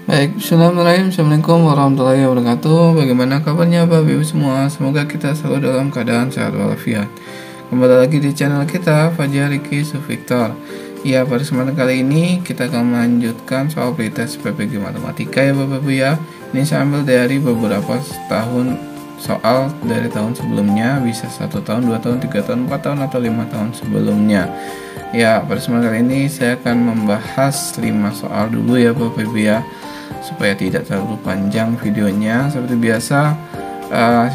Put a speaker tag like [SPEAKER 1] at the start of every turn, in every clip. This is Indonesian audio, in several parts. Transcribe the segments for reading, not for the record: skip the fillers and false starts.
[SPEAKER 1] Baik, bismillahirrahmanirrahim. Assalamualaikum warahmatullahi wabarakatuh. Bagaimana kabarnya Bapak Ibu semua? Semoga kita selalu dalam keadaan sehat walafiat. Kembali lagi di channel kita, Fajar Riki Suvictor. Ya, pada kesempatan kali ini kita akan melanjutkan soal pretest PPG Matematika ya Bapak Ibu ya. Ini saya ambil dari beberapa tahun soal dari tahun sebelumnya, bisa 1 tahun, 2 tahun, 3 tahun, 4 tahun, atau 5 tahun sebelumnya. Ya, pada kesempatan kali ini saya akan membahas 5 soal dulu ya Bapak Ibu ya, supaya tidak terlalu panjang videonya. Seperti biasa,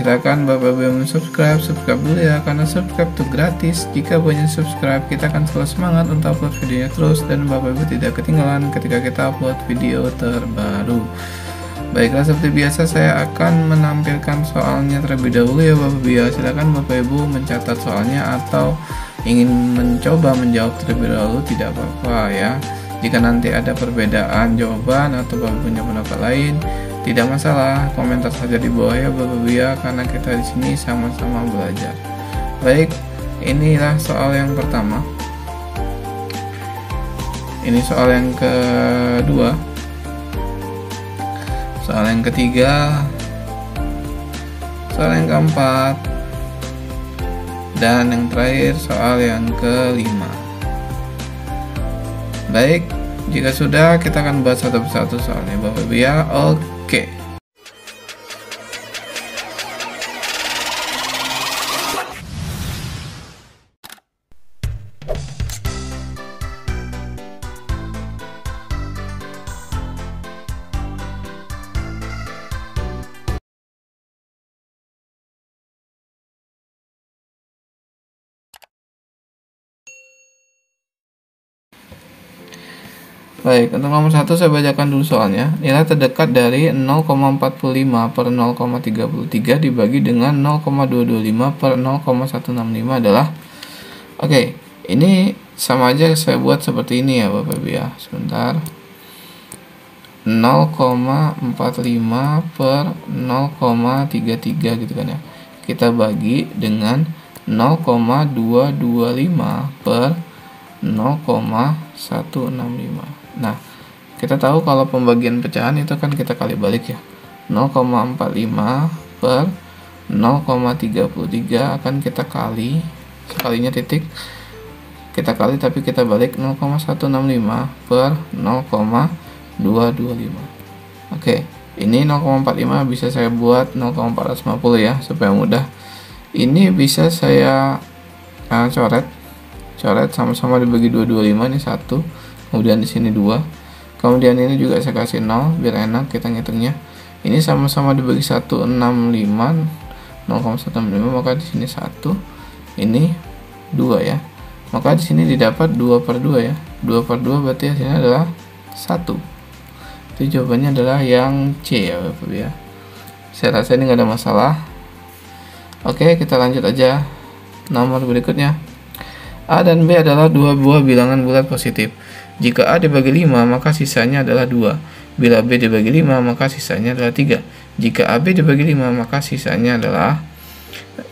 [SPEAKER 1] silakan Bapak Ibu yang subscribe dulu ya, karena subscribe itu gratis. Jika banyak subscribe, kita akan selalu semangat untuk upload videonya terus, dan Bapak Ibu tidak ketinggalan ketika kita upload video terbaru. Baiklah, seperti biasa saya akan menampilkan soalnya terlebih dahulu ya Bapak Ibu ya. Silakan Bapak Ibu mencatat soalnya atau ingin mencoba menjawab terlebih dahulu, tidak apa-apa ya. Jika nanti ada perbedaan jawaban atau Bapak punya pendapat lain, tidak masalah, komentar saja di bawah ya Bapak Ibu ya, karena kita di sini sama-sama belajar. Baik, inilah soal yang pertama. Ini soal yang kedua, soal yang ketiga, soal yang keempat, dan yang terakhir soal yang kelima. Baik, jika sudah, kita akan bahas satu persatu soalnya Bapak Ibu ya. Oke. Baik, untuk nomor 1 saya bacakan dulu soalnya. Nilai terdekat dari 0,45 per 0,33 dibagi dengan 0,225 per 0,165 adalah. Oke, ini sama aja saya buat seperti ini ya Bapak Ibu ya. Sebentar. 0,45 per 0,33 gitu kan ya. Kita bagi dengan 0,225 per 0,165. Nah, kita tahu kalau pembagian pecahan itu kan kita kali balik ya. 0,45 per 0,33 akan kita kali, sekalinya titik, kita kali tapi kita balik 0,165 per 0,225. Oke, ini 0,45 bisa saya buat 0,450 ya, supaya mudah. Ini bisa saya coret sama-sama dibagi 225, ini 1. Kemudian di sini 2. Kemudian ini juga saya kasih 0 biar enak kita ngitungnya. Ini sama-sama dibagi 165, 0,165, maka di sini 1. Ini 2 ya. Maka di sini didapat 2 per 2 ya. 2 per 2 berarti hasilnya adalah 1. Itu jawabannya adalah yang C ya Bapak ya. Saya rasa ini nggak ada masalah. Oke, kita lanjut aja. Nomor berikutnya. A dan B adalah dua buah bilangan bulat positif. Jika A dibagi 5, maka sisanya adalah 2. Bila B dibagi 5, maka sisanya adalah 3. Jika AB dibagi 5, maka sisanya adalah.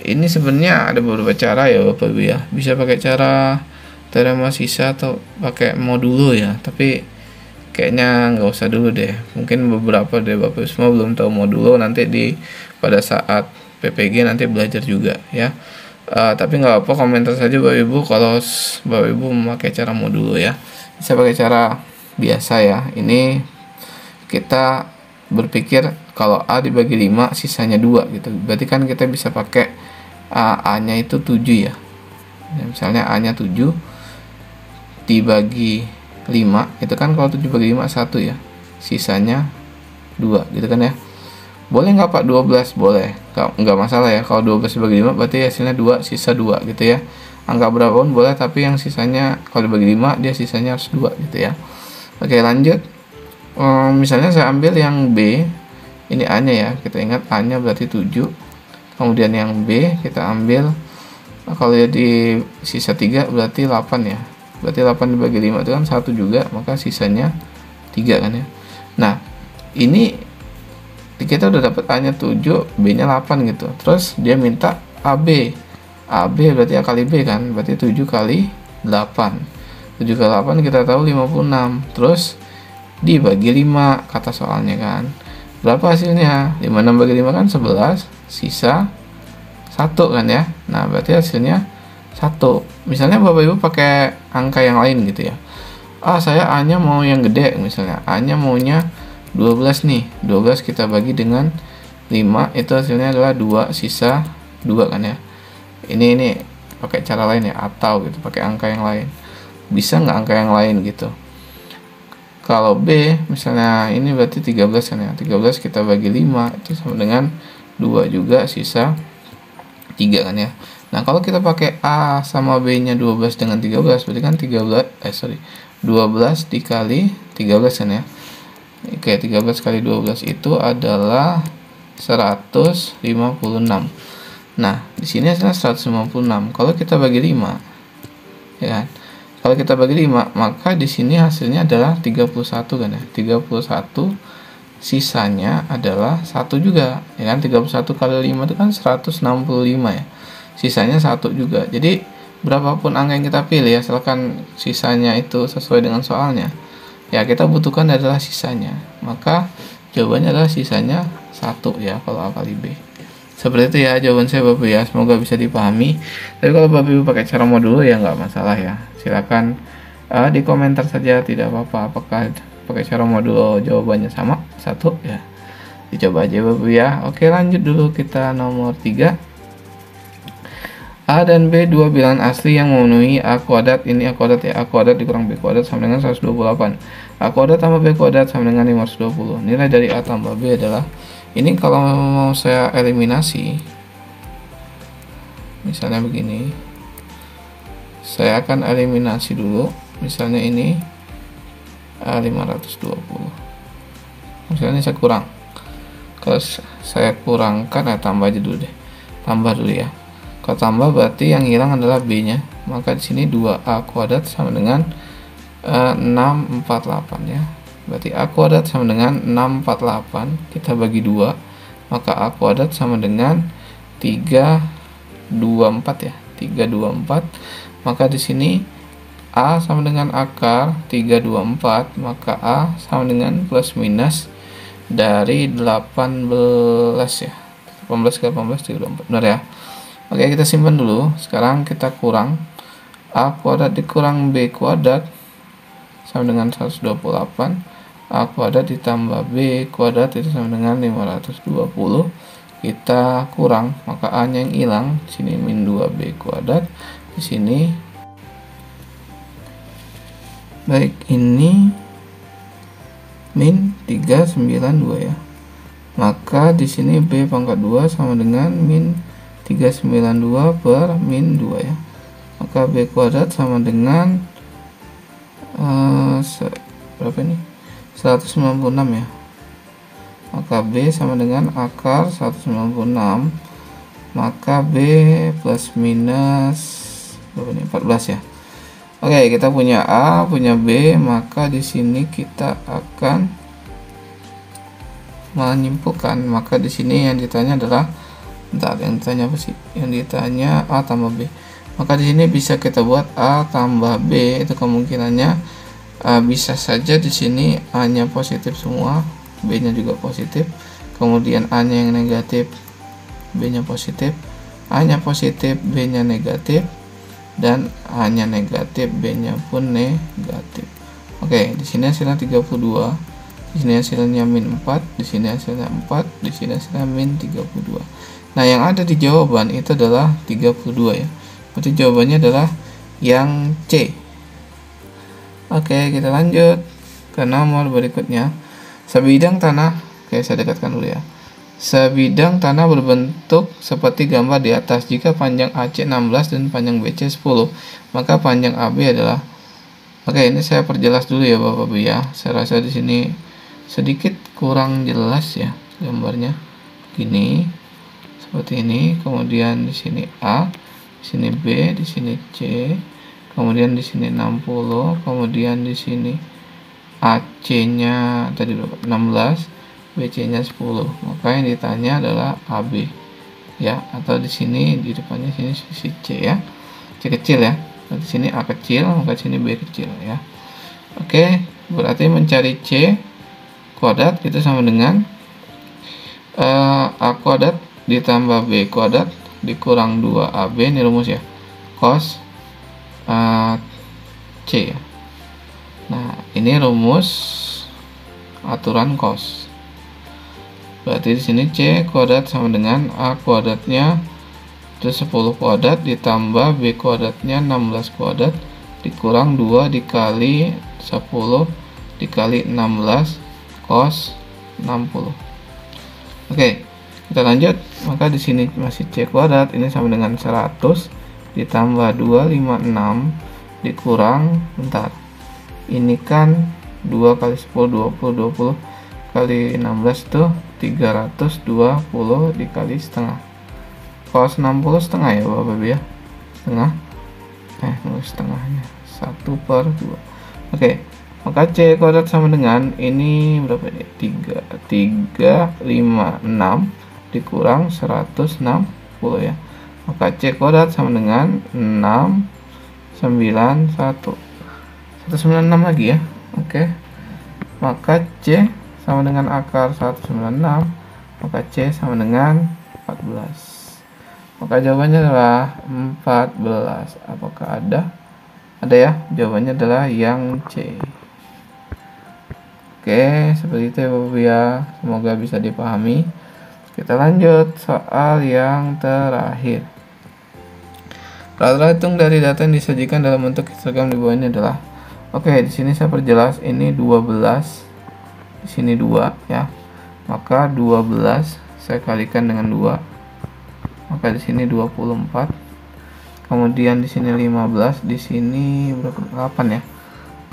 [SPEAKER 1] Ini sebenarnya ada beberapa cara ya Bapak Ibu ya. Bisa pakai cara teorema sisa atau pakai modulo ya. Tapi kayaknya nggak usah dulu deh. Mungkin beberapa dari Bapak Ibu semua belum tahu modulo. Nanti pada saat PPG nanti belajar juga ya. Tapi nggak apa, komentar saja Bapak Ibu kalau Bapak Ibu memakai cara modulo ya. Bisa pakai cara biasa ya. Ini kita berpikir kalau A dibagi 5 sisanya 2 gitu. Berarti kan kita bisa pakai A-nya itu 7 ya. Misalnya A-nya 7 dibagi 5, itu kan kalau 7 bagi 5 1 ya. Sisanya 2 gitu kan ya. Boleh nggak Pak 12? Boleh. Nggak masalah ya. Kalau 12 dibagi 5 berarti hasilnya 2, sisa 2 gitu ya. Angka berapapun boleh, tapi yang sisanya kalau dibagi 5 dia sisanya harus 2 gitu ya. Oke, lanjut. Misalnya saya ambil yang B, ini A-nya ya. Kita ingat A-nya berarti 7. Kemudian yang B kita ambil, kalau jadi sisa 3 berarti 8 ya. Berarti 8 dibagi 5 itu kan 1 juga, maka sisanya 3 kan ya. Nah, ini kita udah dapat A-nya 7, B-nya 8 gitu. Terus dia minta AB. AB berarti A kali B kan, berarti 7 kali 8. 7 kali 8 kita tahu 56. Terus dibagi 5 kata soalnya kan. Berapa hasilnya? 56 bagi 5 kan 11, sisa 1 kan ya. Nah, berarti hasilnya 1. Misalnya Bapak Ibu pakai angka yang lain gitu ya. Saya A-nya mau yang gede misalnya. A-nya maunya 12 nih. 12 kita bagi dengan 5, itu hasilnya adalah 2, sisa 2 kan ya. Ini pakai cara lain ya, atau gitu, pakai angka yang lain. Bisa nggak angka yang lain gitu? Kalau B misalnya ini berarti 13 kan ya. 13 kita bagi 5 itu sama dengan 2 juga, sisa 3 kan ya. Nah, kalau kita pakai A sama B-nya 12 dengan 13 berarti kan 12 dikali 13 kan ya. Oke, 13 kali 12 itu adalah 156. Nah, di sini adalah 156. Kalau kita bagi 5 ya kan. Kalau kita bagi 5, maka di sini hasilnya adalah 31 kan ya. 31 sisanya adalah 1 juga, ya kan. 31 kali 5 itu kan 165 ya. Sisanya 1 juga. Jadi berapapun angka yang kita pilih ya, asalkan sisanya itu sesuai dengan soalnya, ya kita butuhkan adalah sisanya. Maka jawabannya adalah sisanya 1 ya kalau A kali B. Seperti itu ya jawaban saya Bapak ya, semoga bisa dipahami. Tapi kalau Bapak Ibu pakai cara modulo ya nggak masalah ya. Silakan di komentar saja, tidak apa-apa. Apakah pakai cara modulo jawabannya sama 1 ya. Dicoba aja Bapak ya. Oke, lanjut dulu kita nomor 3. A dan B dua bilangan asli yang memenuhi A kuadrat. Ini A kuadrat ya. A kuadrat dikurang B kuadrat sama dengan 128. A kuadrat tambah B kuadrat sama dengan 520. Nilai dari A tambah B adalah, ini kalau mau saya eliminasi, misalnya begini, saya akan eliminasi dulu. Misalnya ini 520. Misalnya saya kurang. Kalau saya kurangkan, tambah aja dulu deh. Tambah dulu ya. Kalau tambah berarti yang hilang adalah B-nya. Maka di sini 2A kuadrat sama dengan 648 ya. Berarti A kuadrat sama dengan 648, kita bagi 2, maka A kuadrat sama dengan 324 ya. 324. Maka di sini A sama dengan akar 324, maka A sama dengan plus minus dari 18 ya. 18 ke 18 324. Benar ya? Oke, kita simpan dulu. Sekarang kita kurang A kuadrat dikurang B kuadrat sama dengan 128. A kuadrat ditambah B kuadrat itu sama dengan 520. Kita kurang, maka A-nya yang hilang. Di sini min 2B kuadrat. Di sini baik, ini min 392 ya. Maka di sini B pangkat 2 sama dengan min 392 per min 2 ya. Maka B kuadrat sama dengan berapa ini? 196 ya. Maka B sama dengan akar 196. Maka B plus minus berapa ini? 14 ya. Oke, kita punya A, punya B, maka di sini kita akan menyimpulkan. Maka di sini yang ditanya adalah, yang ditanya apa sih? Yang ditanya A tambah B. Maka di sini bisa kita buat A tambah B, itu kemungkinannya bisa saja di sini A-nya positif semua, B-nya juga positif. Kemudian A-nya yang negatif, B-nya positif. A-nya positif, B-nya negatif. Dan A-nya negatif, B-nya pun negatif. Oke, di sini hasilnya 32. Di sini hasilnya min 4, di sini hasilnya 4, di sini hasilnya min 32. Nah, yang ada di jawaban itu adalah 32 ya. Berarti jawabannya adalah yang C. Oke, kita lanjut ke nomor berikutnya. Sebidang tanah, oke saya dekatkan dulu ya. Sebidang tanah berbentuk seperti gambar di atas. Jika panjang AC 16 dan panjang BC 10, maka panjang AB adalah. Oke, ini saya perjelas dulu ya Bapak Ibu ya. Saya rasa di sini sedikit kurang jelas ya gambarnya. Gini, seperti ini. Kemudian di sini A, di sini B, di sini C. Kemudian di sini 60, kemudian di sini AC-nya tadi berapa? 16, BC-nya 10. Maka yang ditanya adalah AB. Ya, atau di sini di depannya sini sisi C ya. C kecil ya. Di sini A kecil, maka di sini B kecil ya. Oke, Berarti mencari C kuadrat itu sama dengan A kuadrat ditambah B kuadrat dikurang 2AB, ini rumus ya, cos C ya. Nah, ini rumus aturan cos. Berarti di sini C kuadrat sama dengan A kuadratnya itu 10 kuadrat ditambah B kuadratnya 16 kuadrat dikurang 2 dikali 10 dikali 16 cos 60. Oke, kita lanjut. Maka di sini masih C kuadrat, ini sama dengan 100 ditambah 256 dikurang, bentar, ini kan 2 kali 10 20 kali 16 itu 320 dikali setengah, cos 60 setengah ya Bapak Ibu ya, setengah, setengahnya 1/2. Oke, maka C kuadrat sama dengan ini berapa ini, 356 dikurang 160 ya. Maka C kuadrat sama dengan 691 196 lagi ya. Oke, maka C sama dengan akar 196, maka C sama dengan 14. Maka jawabannya adalah 14. Apakah ada? Ada ya, jawabannya adalah yang C. Oke, seperti itu ya Bapak Ibu ya, semoga bisa dipahami. Kita lanjut soal yang terakhir. Rata-rata hitung dari data yang disajikan dalam bentuk histogram di bawah ini adalah, oke, di sini saya perjelas, ini 12, di sini 2 ya. Maka 12 saya kalikan dengan 2. Maka di sini 24. Kemudian di sini 15, di sini berapa? 8 ya.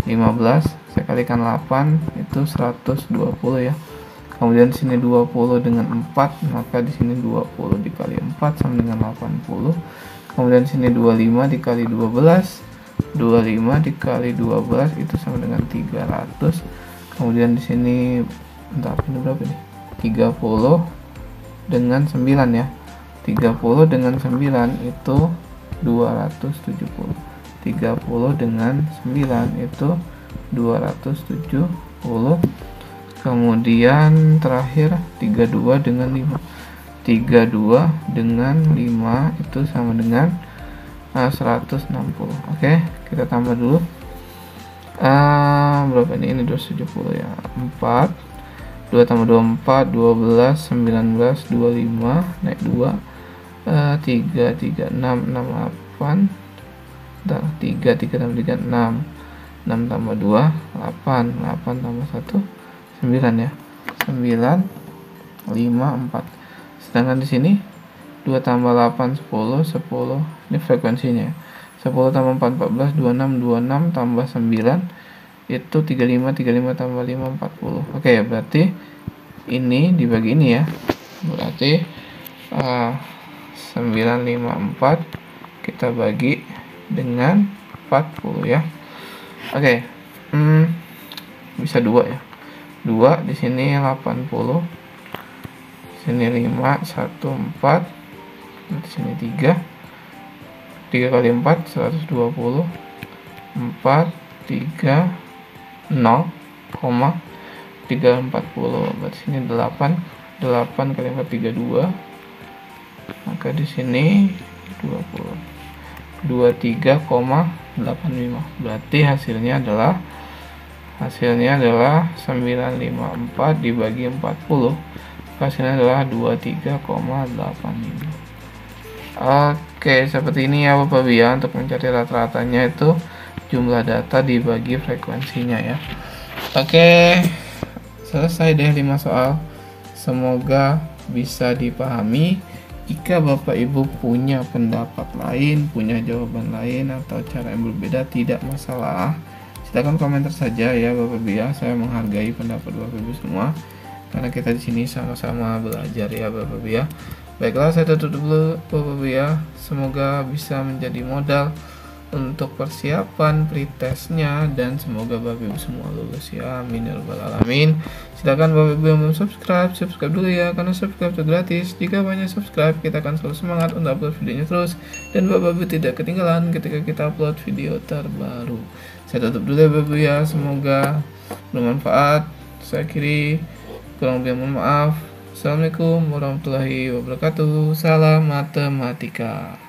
[SPEAKER 1] 15 saya kalikan 8 itu 120 ya. Kemudian di sini 20 dengan 4, maka di sini 20 dikali 4 sama dengan 80. Kemudian di sini 25 dikali 12, 25 dikali 12 itu sama dengan 300. Kemudian di sini bentar, ini berapa nih? 30 dengan 9 ya. 30 dengan 9 itu 270. 30 dengan 9 itu 270. Kemudian terakhir 32 dengan 5. 32 dengan 5 itu sama dengan 160. Oke, kita tambah dulu. Berapa ini? Ini 270 ya. 4 2 tambah 24 12 19 25 naik 2 3 6 8. Bentar, 3 tambah 3 6 tambah 2 8 tambah 1 9 ya. 9 5 4. Sedangkan di sini 2 tambah 8 10 10. Ini frekuensinya. 10 tambah 4 14 26 tambah 9 itu 35 tambah 5 40. Oke, berarti ini dibagi ini ya. Berarti 954 kita bagi dengan 40 ya. Oke. Bisa 2 ya. 2 di sini 80. Sini 5 1 4. Di sini 3. 3 kali 4 120. 4 3 0, 340. Berarti sini 8 kali 4 32. Maka di sini 20. 23,85. Berarti hasilnya adalah 954 dibagi 40. Hasilnya adalah 23,85. Oke, seperti ini ya Bapak Ibu ya, untuk mencari rata-ratanya itu jumlah data dibagi frekuensinya ya. Oke, selesai deh 5 soal. Semoga bisa dipahami. Jika Bapak Ibu punya pendapat lain, punya jawaban lain atau cara yang berbeda, tidak masalah. Silakan komentar saja ya Bapak Ibu ya. Saya menghargai pendapat Bapak Ibu semua karena kita di sini sama-sama belajar ya Bapak Ibu ya. Baiklah, saya tutup dulu Bapak Ibu ya. Semoga bisa menjadi modal untuk persiapan pretestnya dan semoga Bapak Ibu semua lulus ya, amin ya rabbal alamin. Silakan Bapak Ibu yang belum subscribe dulu ya, karena subscribe itu gratis. Jika banyak subscribe, kita akan selalu semangat untuk upload videonya terus dan Bapak Ibu tidak ketinggalan ketika kita upload video terbaru. Saya tutup dulu ya Bapak Ibu ya, semoga bermanfaat. Saya akhiri, kurang lebih mohon maaf. Assalamualaikum warahmatullahi wabarakatuh. Salam matematika.